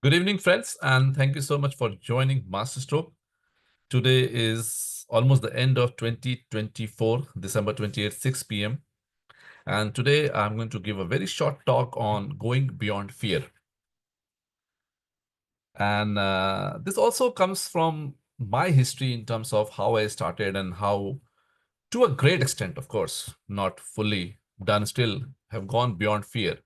Good evening, friends, and thank you so much for joining Masterstroke. Today is almost the end of 2024, December 28th, 6 p.m. And today I'm going to give a very short talk on going beyond fear. And this also comes from my history in terms of how I started and how, to a great extent, of course, not fully done still, have gone beyond fear.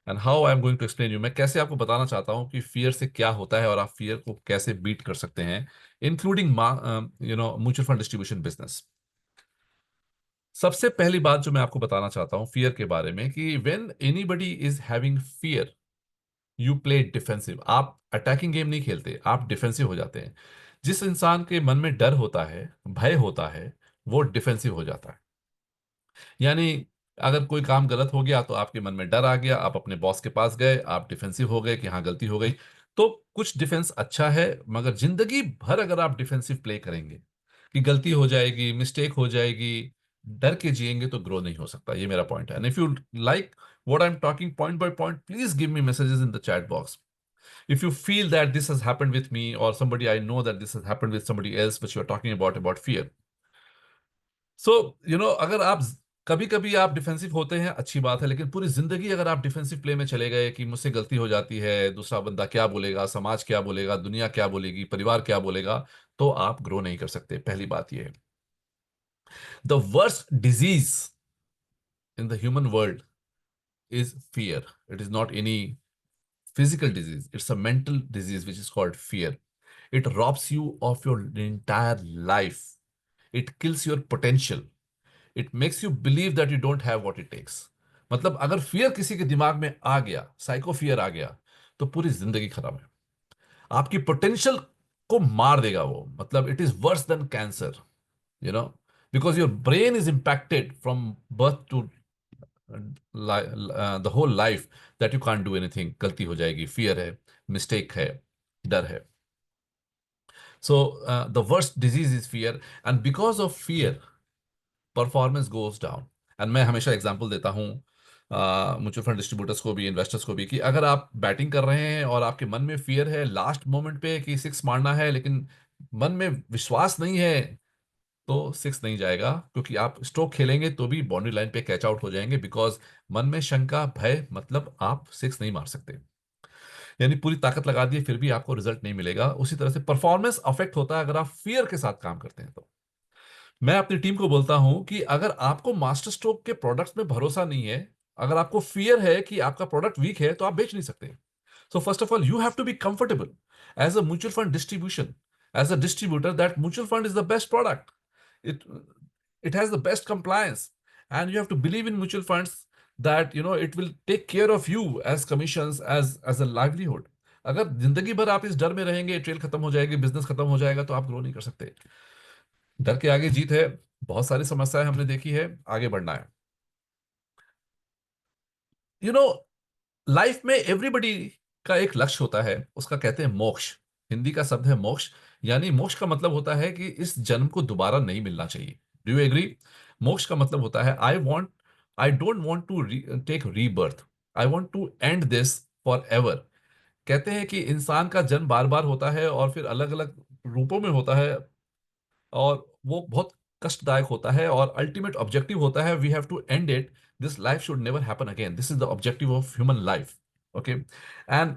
And how I am going to explain you, मैं कैसे आपको बताना चाहता हूँ कि fear से क्या होता है और आप फियर को कैसे बीट कर सकते हैं, including mutual fund distribution business. सबसे पहली बात जो मैं आपको बताना चाहता हूँ फियर के बारे में कि when anybody is having fear, you play defensive. आप अटैकिंग गेम नहीं खेलते, आप डिफेंसिव हो जाते हैं। जिस इंसान के मन में डर होता है, भय होता है, वो डिफेंसिव हो जाता है। यानी अगर कोई काम गलत हो गया तो आपके मन में डर आ गया, आप अपने बॉस के पास गए, आप डिफेंसिव हो गए कि हाँ गलती हो गई। तो कुछ डिफेंस अच्छा है, मगर जिंदगी भर अगर आप डिफेंसिव प्ले करेंगे कि गलती हो जाएगी, मिस्टेक हो जाएगी, डर के जिएंगे, तो ग्रो नहीं हो सकता। ये मेरा पॉइंट है। And if you like what I am talking point by point, please give me messages in the chat box. If you feel that this has happened with me or somebody I know that this has happened with somebody else, which you are talking about fear. सो अगर आप कभी कभी आप defensive होते हैं, अच्छी बात है, लेकिन पूरी जिंदगी अगर आप डिफेंसिव प्ले में चले गए कि मुझसे गलती हो जाती है, दूसरा बंदा क्या बोलेगा, समाज क्या बोलेगा, दुनिया क्या बोलेगी, परिवार क्या बोलेगा, तो आप ग्रो नहीं कर सकते। पहली बात यह है। The worst disease in the human world is fear. It is not any physical disease, it's a mental disease which is called fear. It robs you of your entire life. It kills your potential. It makes you believe that you don't have what it takes. मतलब अगर fear किसी के दिमाग में आ गया, psycho fear आ गया, तो पूरी जिंदगी खराब है। आपकी पोटेंशियल को मार देगा वो। मतलब it is worse than cancer, you know because your brain is impacted from birth to the whole life, that you can't do anything. गलती हो जाएगी, फियर है, मिस्टेक है, डर है। So the worst disease is fear, and because of fear performance goes down. And मैं हमेशा example देता हूँ म्यूचुअल फंड डिस्ट्रीब्यूटर्स को भी, इन्वेस्टर्स को भी, कि अगर आप बैटिंग कर रहे हैं और आपके मन में फियर है लास्ट मोमेंट पे कि सिक्स मारना है, लेकिन मन में विश्वास नहीं है, तो सिक्स नहीं जाएगा, क्योंकि आप स्ट्रोक खेलेंगे तो भी बाउंड्री लाइन पे कैच आउट हो जाएंगे। बिकॉज मन में शंका, भय, मतलब आप सिक्स नहीं मार सकते। यानी पूरी ताकत लगा दी फिर भी आपको रिजल्ट नहीं मिलेगा। उसी तरह से परफॉर्मेंस अफेक्ट होता है अगर आप फियर के साथ काम करते हैं। तो मैं अपनी टीम को बोलता हूं कि अगर आपको मास्टर स्ट्रोक के प्रोडक्ट्स में भरोसा नहीं है, अगर आपको फियर है कि आपका प्रोडक्ट वीक है, तो आप बेच नहीं सकते। So first of all you have to be comfortable as a mutual fund distribution, as a distributor, that mutual fund is the best product. It it has the best compliance, and you have to believe in mutual funds that it will take care of you as commissions, as a livelihood. अगर जिंदगी भर आप इस डर में रहेंगे, trail खत्म हो जाएगी, बिजनेस खत्म हो जाएगा, तो आप ग्रो नहीं कर सकते। डर के आगे जीत है। बहुत सारी समस्याएं हमने देखी है, आगे बढ़ना है। यू नो लाइफ में एवरीबडी का एक लक्ष्य होता है, उसका कहते हैं मोक्ष। हिंदी का शब्द है मोक्ष। यानी मोक्ष का मतलब होता है कि इस जन्म को दोबारा नहीं मिलना चाहिए। Do you agree? मोक्ष का मतलब होता है I don't want to take rebirth, I want to end this for ever. कहते हैं कि इंसान का जन्म बार बार होता है और फिर अलग अलग रूपों में होता है, और वो बहुत कष्टदायक होता है, और अल्टीमेट ऑब्जेक्टिव होता है we have to end it. This life should never happen again, this is the objective of human life. Okay. And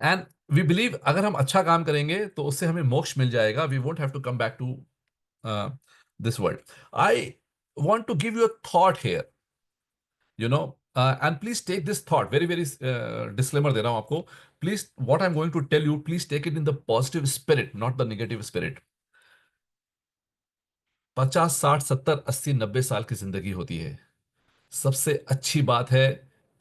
and we believe अगर हम अच्छा काम करेंगे तो उससे हमें मोक्ष मिल जाएगा, we won't have to come back to this world. I want to give you a thought here, and please take this thought very very disclaimer दे रहा हूं आपको। Please, what I'm going to tell you, please take it in the positive spirit, not the negative spirit। 50, 60, 70, 80, 90 साल की जिंदगी होती है। सबसे अच्छी बात है,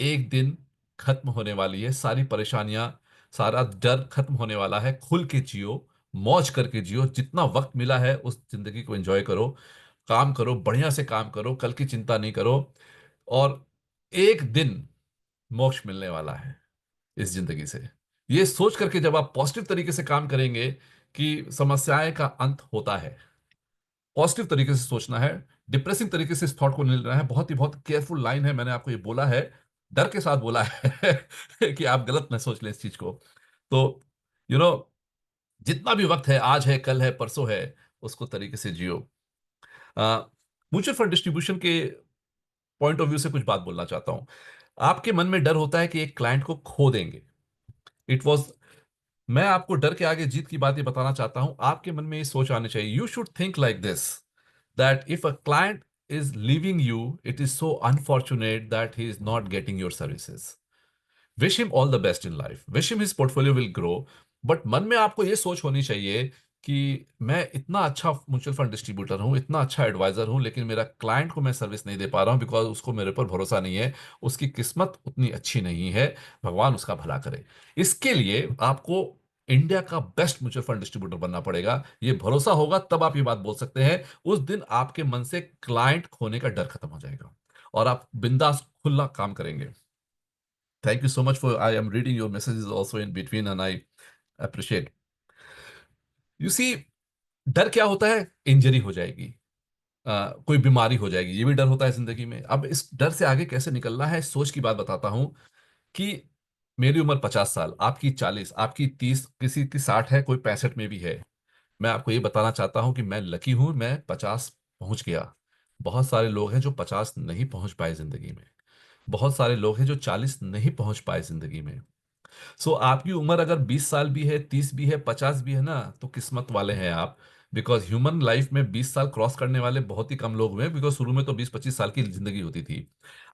एक दिन खत्म होने वाली है, सारी परेशानियां, सारा डर खत्म होने वाला है। खुल के जियो, मौज करके जियो, जितना वक्त मिला है उस जिंदगी को एंजॉय करो, काम करो, बढ़िया से काम करो, कल की चिंता नहीं करो। और एक दिन मोक्ष मिलने वाला है इस जिंदगी से। ये सोच करके जब आप पॉजिटिव तरीके से काम करेंगे कि समस्याएं का अंत होता है, पॉजिटिव तरीके से सोचना है, डिप्रेसिंग तरीके से इस थॉट को नहीं लेना है। बहुत ही बहुत केयरफुल लाइन है, मैंने आपको ये बोला है। डर के साथ बोला है कि आप गलत न सोच लें इस चीज को। तो यू नो जितना भी वक्त है, आज है, कल है, परसों है, उसको तरीके से जियो। म्यूचुअल फंड डिस्ट्रीब्यूशन के पॉइंट ऑफ व्यू से कुछ बात बोलना चाहता हूं। आपके मन में डर होता है कि एक क्लाइंट को खो देंगे। इट वॉज मैं आपको डर के आगे जीत की बात ये बताना चाहता हूं। आपके मन में ये सोच आनी चाहिए, you should think like this, that if a client is leaving you, it is so unfortunate that he is not getting your services. Wish him all the best in life, wish him his portfolio will grow. But मन में आपको यह सोच होनी चाहिए कि मैं इतना अच्छा म्यूचुअल फंड डिस्ट्रीब्यूटर हूं, इतना अच्छा एडवाइजर हूं, लेकिन मेरा क्लाइंट को मैं सर्विस नहीं दे पा रहा हूं बिकॉज उसको मेरे पर भरोसा नहीं है, उसकी किस्मत उतनी अच्छी नहीं है। भगवान उसका भला करे। इसके लिए आपको इंडिया का बेस्ट म्यूचुअल फंड डिस्ट्रीब्यूटर बनना पड़ेगा। ये भरोसा होगा तब आप ये बात बोल सकते हैं। उस दिन आपके मन से क्लाइंट खोने का डर खत्म हो जाएगा और आप बिंदास खुला काम करेंगे। Thank you so much for I am reading your messages also in between and I appreciate. You see, डर क्या होता है? इंजरी हो जाएगी, कोई बीमारी हो जाएगी, ये भी डर होता है जिंदगी में। अब इस डर से आगे कैसे निकलना है, सोच की बात बताता हूं कि मेरी उम्र 50 साल, आपकी 40, आपकी 30, किसी की 60 है, कोई 65 में भी है। मैं आपको ये बताना चाहता हूं कि मैं लकी हूं, मैं 50 पहुंच गया। बहुत सारे लोग हैं जो 50 नहीं पहुंच पाए जिंदगी में। बहुत सारे लोग हैं जो 40 नहीं पहुंच पाए जिंदगी में। सो आपकी उम्र अगर 20 साल भी है, 30 भी है, 50 भी है ना, तो किस्मत वाले हैं आप। बिकॉज ह्यूमन लाइफ में 20 साल क्रॉस करने वाले बहुत ही कम लोग हुए हैं, बिकॉज शुरू में तो 20-25 साल की जिंदगी होती थी।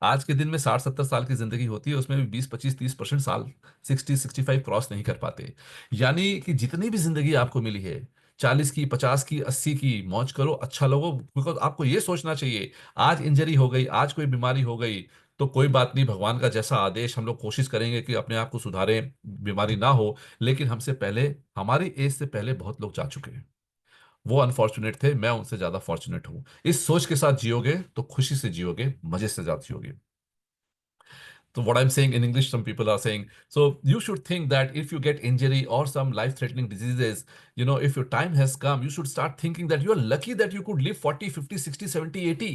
आज के दिन में 60-70 साल की जिंदगी होती है, उसमें भी 20-25-30% साल 60-65 क्रॉस नहीं कर पाते। यानी कि जितनी भी जिंदगी आपको मिली है, 40 की, 50 की, 80 की, मौज करो, अच्छा लोगो। बिकॉज आपको ये सोचना चाहिए, आज इंजरी हो गई, आज कोई बीमारी हो गई, तो कोई बात नहीं, भगवान का जैसा आदेश, हम लोग कोशिश करेंगे कि अपने आप को सुधारें, बीमारी ना हो। लेकिन हमसे पहले, हमारी एज से पहले बहुत लोग जा चुके हैं। वो अनफॉर्चुनेट थे, मैं उनसे ज्यादा फॉर्चुनेट हूं। इस सोच के साथ जियोगे तो खुशी से जियोगे, मजे से ज्यादा जियोगे। So what I'm saying in English, some people are saying, so you should think that if you get injury or some life-threatening diseases, if your time has come, you should start thinking that you are lucky that you could live 40, 50, 60, 70, 80.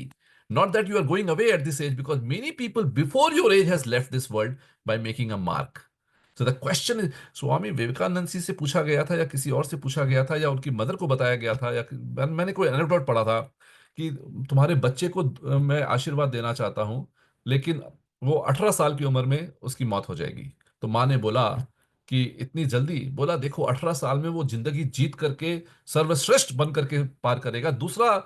Not that you are going away at this age, because many people before your age has left this world by making a mark. So the question is, Swami Vivekananda ji से पूछा गया था या किसी और से पूछा गया था या उनकी मदर को बताया गया था या मैंने कोई एनेक्डोट पढ़ा था कि तुम्हारे बच्चे को मैं आशीर्वाद देना चाहता हूं, लेकिन वो 18 साल की उम्र में उसकी मौत हो जाएगी। तो माँ ने बोला कि इतनी जल्दी? बोला देखो, 18 साल में वो जिंदगी जीत करके सर्वश्रेष्ठ बन करके पार करेगा। दूसरा,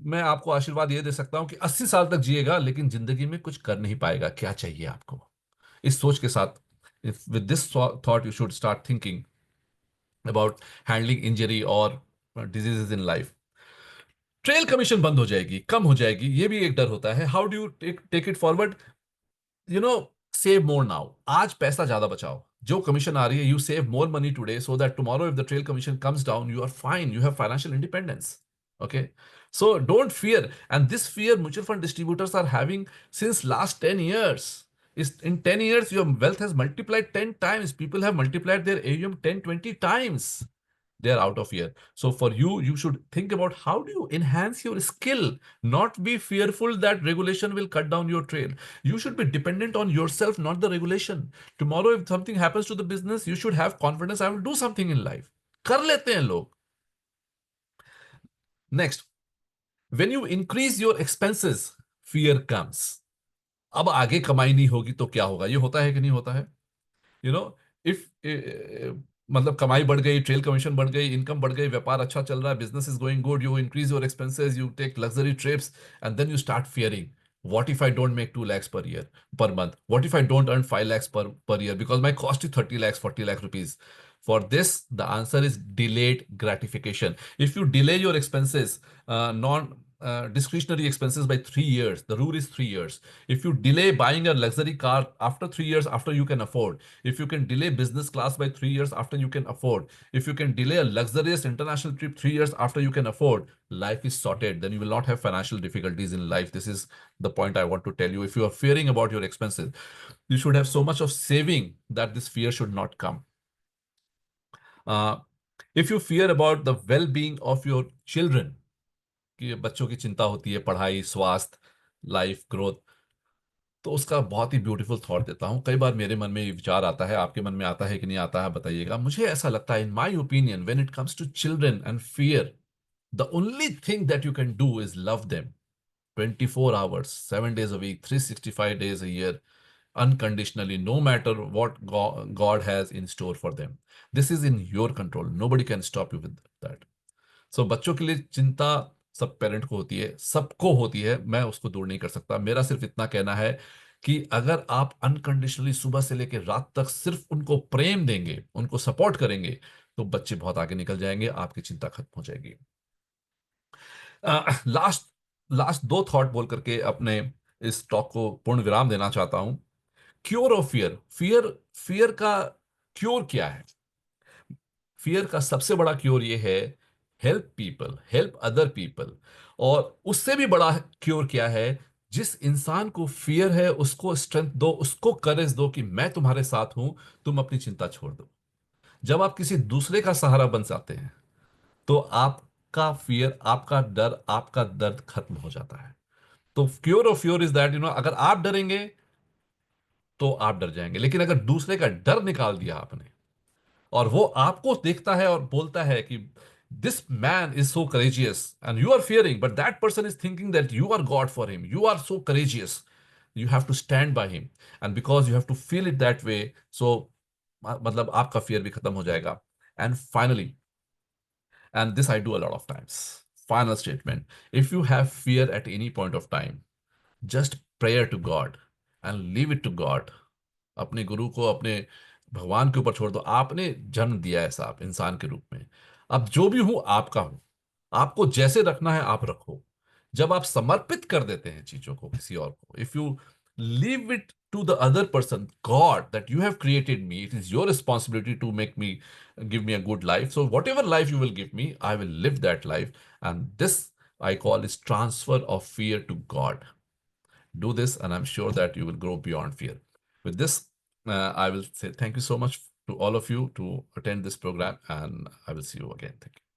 मैं आपको आशीर्वाद ये दे सकता हूं कि 80 साल तक जिएगा लेकिन जिंदगी में कुछ कर नहीं पाएगा। क्या चाहिए आपको? इस सोच के साथ, with this thought you should start thinking about handling injury और diseases in life. Trail commission बंद हो जाएगी, कम हो जाएगी, ये भी एक डर होता है। How do you take it forward? You know save more now. आज पैसा ज्यादा बचाओ। जो कमीशन आ रही है, you save more money today so that tomorrow if the trail commission comes down, you are fine, you have financial independence. Okay, so don't fear, and this fear mutual fund distributors are having since last 10 years. Is in 10 years your wealth has multiplied 10 times. People have multiplied their AUM 10, 20 times. They are out of here. So for you, you should think about how do you enhance your skill, not be fearful that regulation will cut down your trail. You should be dependent on yourself, not the regulation. Tomorrow, if something happens to the business, you should have confidence. I will do something in life. कर लेते हैं लोग. Next, when you increase your expenses, fear comes. अब आगे कमाई नहीं होगी तो क्या होगा? ये होता है कि नहीं होता है? यू नो इफ मतलब कमाई बढ़ गई, ट्रेल कमीशन बढ़ गई, इनकम बढ़ गई, व्यापार अच्छा चल रहा है, business is going good, you increase your expenses, you take luxury trips, and then you start fearing, what if I don't make 2 lakhs per year, per month? What if I don't earn 5 lakhs per year because my cost is 30 lakhs, 40 lakh rupees? For this, the answer is delayed gratification. If you delay your expenses, non discretionary expenses by 3 years, the rule is 3 years. If you delay buying a luxury car after 3 years, after you can afford, if you can delay business class by 3 years after you can afford, if you can delay a luxurious international trip 3 years after you can afford, life is sorted. Then you will not have financial difficulties in life. This is the point I want to tell you. If you are fearing about your expenses, you should have so much of saving that this fear should not come. Uh, if you fear about the well-being of your children, कि बच्चों की चिंता होती है, पढ़ाई, स्वास्थ्य, life growth, तो उसका बहुत ही ब्यूटीफुल थॉट देता हूँ। कई बार मेरे मन में ये विचार आता है, आपके मन में आता है कि नहीं आता है, बताइएगा। मुझे ऐसा लगता है, in my opinion, when it comes to children and fear, the only thing that you can do is love them 24 hours, 7 days a week, 365 days a year, unconditionally, no matter what God has in store for them. This is in your control. Nobody can stop you with that. So बच्चों के लिए चिंता सब parent को होती है, सबको होती है, मैं उसको दूर नहीं कर सकता। मेरा सिर्फ इतना कहना है कि अगर आप अनकंडीशनली सुबह से लेकर रात तक सिर्फ उनको प्रेम देंगे, उनको सपोर्ट करेंगे, तो बच्चे बहुत आगे निकल जाएंगे, आपकी चिंता खत्म हो जाएगी। लास्ट लास्ट दो थॉट बोल करके अपने इस टॉक को पूर्ण विराम देना चाहता हूं। Cure of fear, fear fear का क्योर क्या है? फियर का सबसे बड़ा क्योर ये है, help people, help other people. और उससे भी बड़ा क्योर क्या है? जिस इंसान को फियर है उसको स्ट्रेंथ दो, उसको करेज दो कि मैं तुम्हारे साथ हूं, तुम अपनी चिंता छोड़ दो। जब आप किसी दूसरे का सहारा बन जाते हैं, तो आपका फियर, आपका डर, आपका दर्द खत्म हो जाता है। तो क्योर ऑफ फ्योर इज दैट, अगर आप डरेंगे तो आप डर जाएंगे, लेकिन अगर दूसरे का डर निकाल दिया आपने, और वो आपको देखता है और बोलता है कि this man is so courageous, and you are fearing, but that person is thinking that you are God for him, you are so courageous, you have to stand by him, and because you have to feel it that way, so मतलब आपका fear भी खत्म हो जाएगा। And finally, and this I do a lot of times, final statement: if you have fear at any point of time, just prayer to God and leave it to God. अपने गुरु को, अपने भगवान के ऊपर छोड़ दो। आपने जन्म दिया है साहब इंसान के रूप में, अब जो भी हूं आपका हूं, आपको जैसे रखना है आप रखो। जब आप समर्पित कर देते हैं चीजों को किसी और को, if you leave it to the other person, God that you have created me, it is your responsibility to make me, give me a good life. So whatever life you will give me, I will live that life. And this I call is transfer of fear to God. Do this, and I'm sure that you will grow beyond fear. With this, I will say thank you so much to all of you to attend this program, and I will see you again. Thank you.